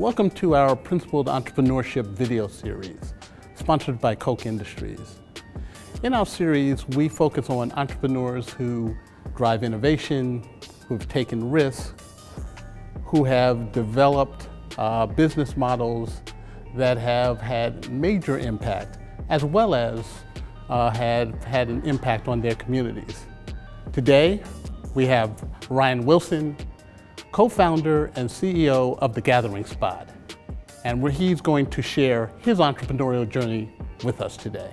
Welcome to our Principled Entrepreneurship video series, sponsored by Koch Industries. In our series, we focus on entrepreneurs who drive innovation, who've taken risks, who have developed business models that have had major impact, as well as had an impact on their communities. Today, we have Ryan Wilson, co-founder and CEO of The Gathering Spot, and where he's going to share his entrepreneurial journey with us today.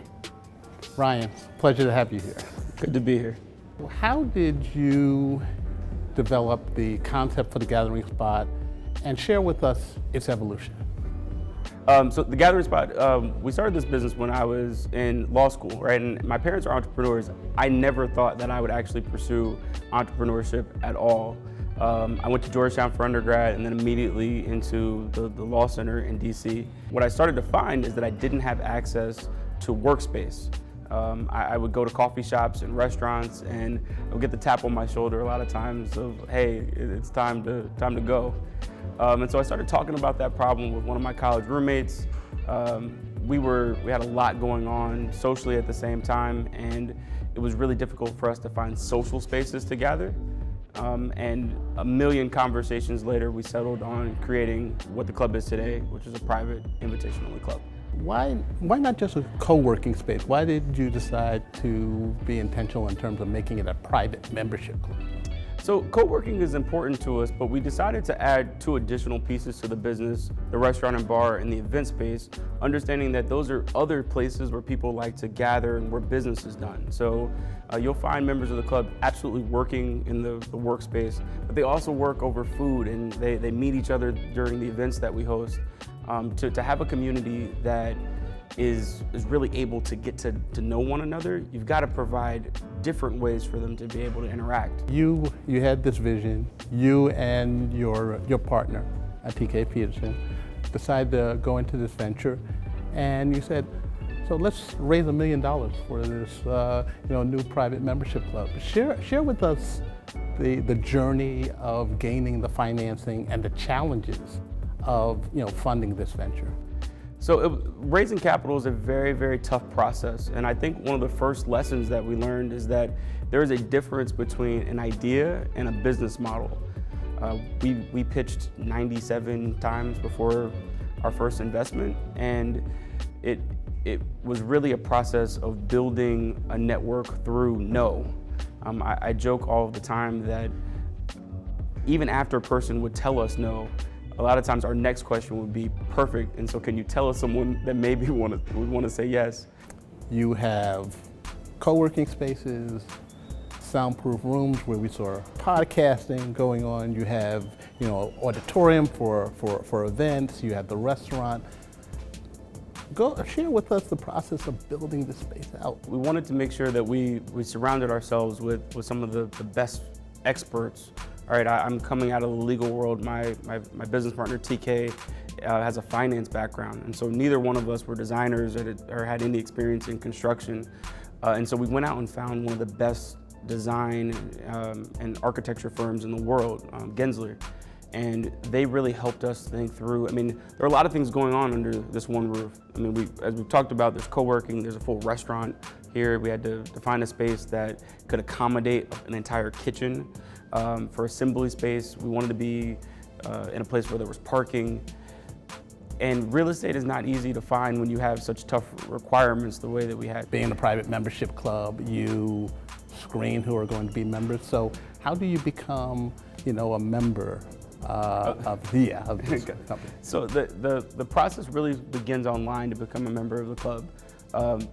Ryan, pleasure to have you here. Good to be here. How did you develop the concept for The Gathering Spot and share with us its evolution? So The Gathering Spot, we started this business when I was in law school, right? And my parents are entrepreneurs. I never thought that I would actually pursue entrepreneurship at all. I went to Georgetown for undergrad and then immediately into the law center in DC. What I started to find is that I didn't have access to workspace. I would go to coffee shops and restaurants and I would get the tap on my shoulder a lot of times of, hey, it's time to go. And so I started talking about that problem with one of my college roommates. We had a lot going on socially at the same time, and it was really difficult for us to find social spaces to gather. And a million conversations later, we settled on creating what the club is today, which is a private, invitation-only club. Why not just a co-working space? Why did you decide to be intentional in terms of making it a private membership club? So co-working is important to us, but we decided to add two additional pieces to the business, the restaurant and bar and the event space, understanding that those are other places where people like to gather and where business is done. So you'll find members of the club absolutely working in the workspace, but they also work over food and they meet each other during the events that we host. To have a community that is really able to get to know one another, you've got to provide different ways for them to be able to interact. You had this vision, you and your partner, TK Peterson, decided to go into this venture, and you said, so let's raise $1 million for this new private membership club. Share with us the journey of gaining the financing and the challenges of funding this venture. So raising capital is a very, very tough process. And I think one of the first lessons that we learned is that there is a difference between an idea and a business model. We pitched 97 times before our first investment, and it was really a process of building a network through no. I joke all the time that even after a person would tell us no, a lot of times our next question would be perfect, and so can you tell us someone that maybe would want to say yes? You have co-working spaces, soundproof rooms where we saw podcasting going on. You have auditorium for events. You have the restaurant. Share with us the process of building this space out. We wanted to make sure that we surrounded ourselves with some of the best experts. All right, I'm coming out of the legal world. My business partner, TK, has a finance background. And so neither one of us were designers or had any experience in construction. And so we went out and found one of the best design and architecture firms in the world, Gensler. And they really helped us think through. I mean, there are a lot of things going on under this one roof. I mean, as we've talked about, there's co-working, there's a full restaurant here. We had to find a space that could accommodate an entire kitchen. For assembly space, we wanted to be in a place where there was parking. And real estate is not easy to find when you have such tough requirements the way that we had. Being a private membership club, you screen who are going to be members. So how do you become, a member of this company? So the process really begins online to become a member of the club.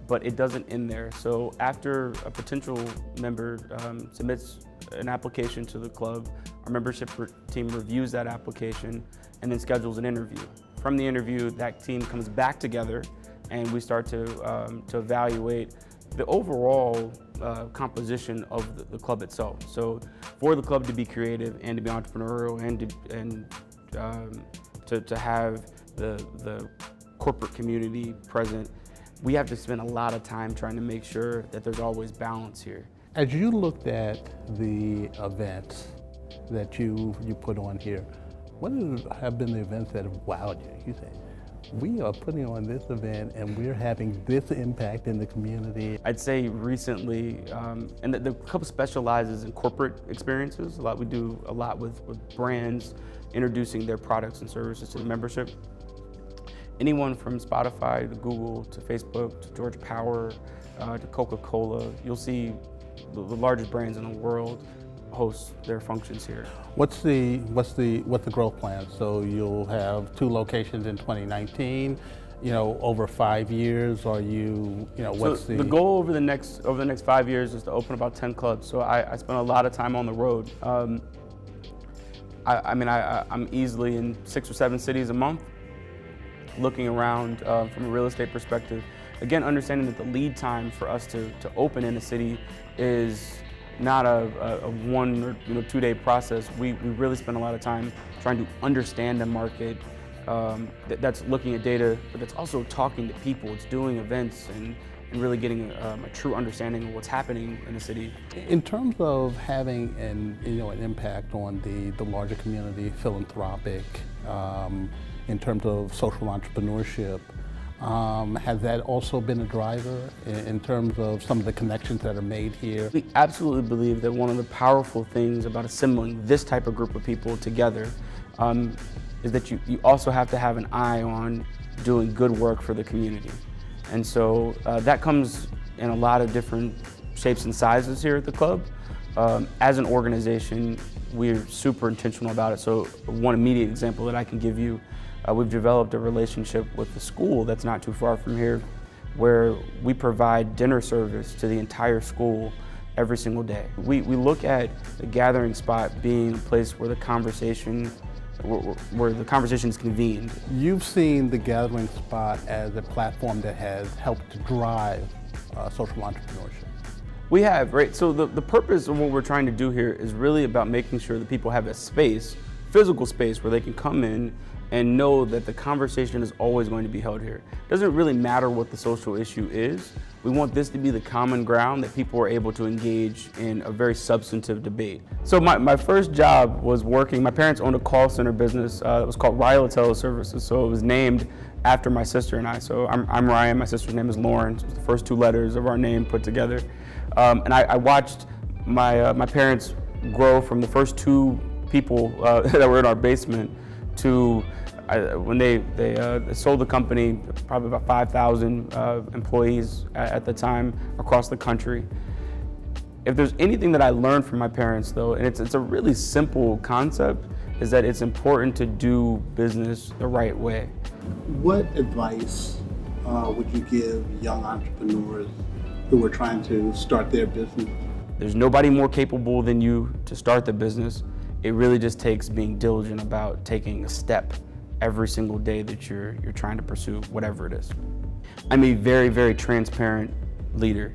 But it doesn't end there. So after a potential member submits an application to the club, our membership team reviews that application and then schedules an interview. From the interview, that team comes back together and we start to evaluate the overall composition of the club itself. So for the club to be creative and to be entrepreneurial and to have the corporate community present, we have to spend a lot of time trying to make sure that there's always balance here. As you looked at the events that you put on here, have been the events that have wowed you? You say, we are putting on this event and we're having this impact in the community. I'd say recently, and the club specializes in corporate experiences. We do a lot with brands introducing their products and services to the membership. Anyone from Spotify to Google to Facebook to Georgia Power to Coca-Cola, you'll see the largest brands in the world host their functions here. What's the growth plan? So you'll have 2 locations in 2019. Over 5 years, or what's the goal over the next 5 years is to open about 10 clubs. So I spend a lot of time on the road. I'm easily in 6 or 7 cities a month, looking around from a real estate perspective. Again, understanding that the lead time for us to open in a city is not a 1 or 2 day process. We really spend a lot of time trying to understand the market. That's looking at data, but that's also talking to people. It's doing events and really getting a true understanding of what's happening in the city. In terms of having an impact on the larger community, philanthropic, in terms of social entrepreneurship, has that also been a driver in terms of some of the connections that are made here? We absolutely believe that one of the powerful things about assembling this type of group of people together is that you also have to have an eye on doing good work for the community. And so that comes in a lot of different shapes and sizes here at the club. As an organization, we're super intentional about it. So one immediate example that I can give you, we've developed a relationship with the school that's not too far from here, where we provide dinner service to the entire school every single day. We look at the gathering spot being a place where the conversation is convened. You've seen the gathering spot as a platform that has helped to drive social entrepreneurship. We have, right? So the purpose of what we're trying to do here is really about making sure that people have a space, physical space, where they can come in and know that the conversation is always going to be held here. It doesn't really matter what the social issue is. We want this to be the common ground that people are able to engage in a very substantive debate. So my first job was working, my parents owned a call center business. It was called Ryla Teleservices. So it was named after my sister and I. So I'm Ryan, my sister's name is Lauren. It was the first 2 letters of our name put together. And I watched my parents grow from the first 2 people that were in our basement to when they sold the company, probably about 5,000 employees at the time across the country. If there's anything that I learned from my parents, though, and it's a really simple concept, is that it's important to do business the right way. What advice would you give young entrepreneurs who are trying to start their business? There's nobody more capable than you to start the business. It really just takes being diligent about taking a step every single day that you're trying to pursue whatever it is. I'm a very, very transparent leader.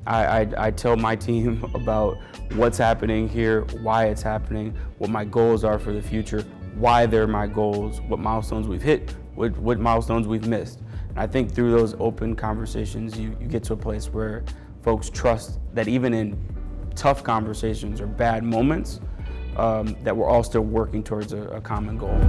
I tell my team about what's happening here, why it's happening, what my goals are for the future, why they're my goals, what milestones we've hit, what milestones we've missed. And I think through those open conversations, you get to a place where folks trust that even in tough conversations or bad moments, that we're all still working towards a common goal.